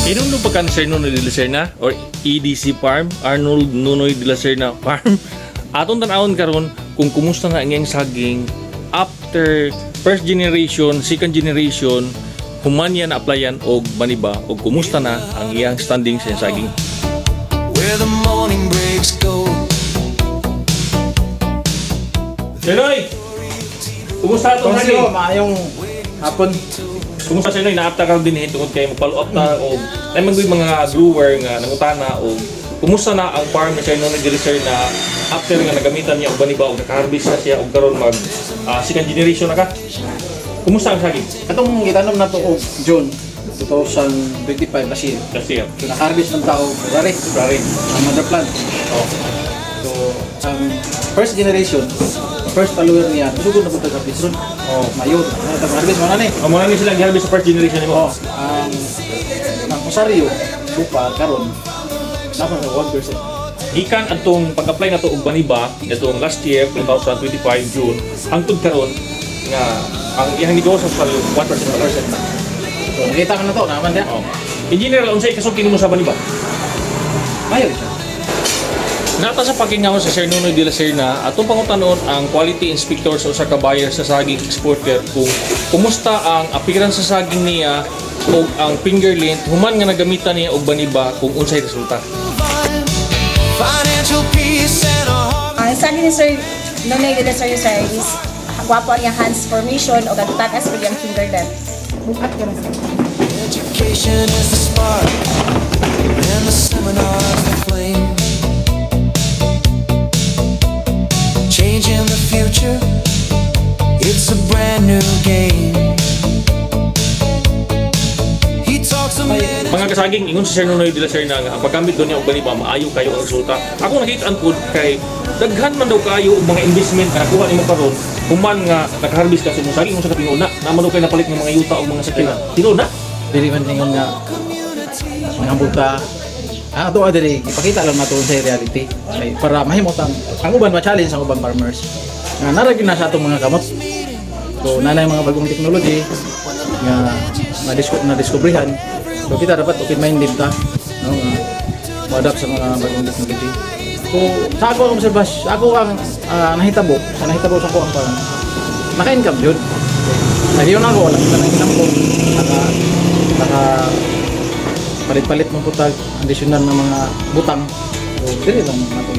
Inundo pa kan Sir Nunoy de la Serna or EDC Farm, Arnold Nunoy de la Serna Farm. Atong tanawon karon kung kumusta na ang iyang saging after first generation, second generation, human yan na-applyan og maniba o kumusta na ang iyang standing sa saging. Where the morning breaks go. Nunoy! Kumusta itong Kasi saging? maayong hapon. Kumusta sa inyo, inaapta ka din tungkol kayo mag-follow up na o ay mga grower nga nangutana o kumusta na ang farm ni Sir Nunoy de la Serna after nga nagamitan niya og baniba og naka-harvest na siya og karon mag second generation na ka. Kumusta ang saging? Atong gitanom na to og June 2025 kasi Kasi so, naka-harvest ng tao February ang mother plant. oh. So ang first generation, first follower niya, sugod na punta sa Pisron. Oh. Mayon, nag-harvest mo na ni. Amo na ni sila giharvest sa first generation Oh, nimo. ang Rosario, supa karon napa sa 1%. Gikan atong pag-apply na to og baniba nitong last year 2025 June hangtod karon nga ang iyang negosyo sa 1% na. So nakita ko na to, naman dia. Oh. In general, unsay kasulti nimo sa baniba? Mayon siya. Nata sa pagkingaon sa Sir Nunoy de la Serna, atong pangutanon ang quality inspector sa usa ka buyer sa saging exporter kung kumusta ang appearance sa saging niya o ang finger length human nga nagamitan niya og baniba kung unsay resulta. Financial peace and a heart. Ang saging ni Sir Nunoy de la Serna sir is gwapo ang iyang hands formation o gagtakas pa yung finger length. Bukat ka na sir. Education is the spark, and the seminars the flame. Changing the future, it's a brand new game. He talks a minute. Mga kasaging, ingon sa Sir Nunoy de la Serna nga ang paggamit doon niya og baniba maayo kayo ang resulta. Ako nakitaan po kay daghan man daw kayo og mga investment na nakuha nimo karon human nga naka-harvest ka sa imong saging sa katinguna naman daw kay napalit ng mga yuta og mga sakina. Tino na. Dili man ningon nga mga buta. Ato diri ipakita lang nato sa reality. Ay, para mahimot ang uban ma-challenge ang ubang farmers. Nga naragin na sa atong mga kamot. So nanay mga bagong technology nga na-discoveryhan. So kita dapat open-minded ta, no, ma-adapt sa mga bagong technology. So sa ako ang obserbasyon, ako ang nahitabo sa ko ang parang naka-income yun. Nagyon ako, wala kita nang hinam ko. Naka palit-palit mo po tag additional na mga butang. So, dili lang natin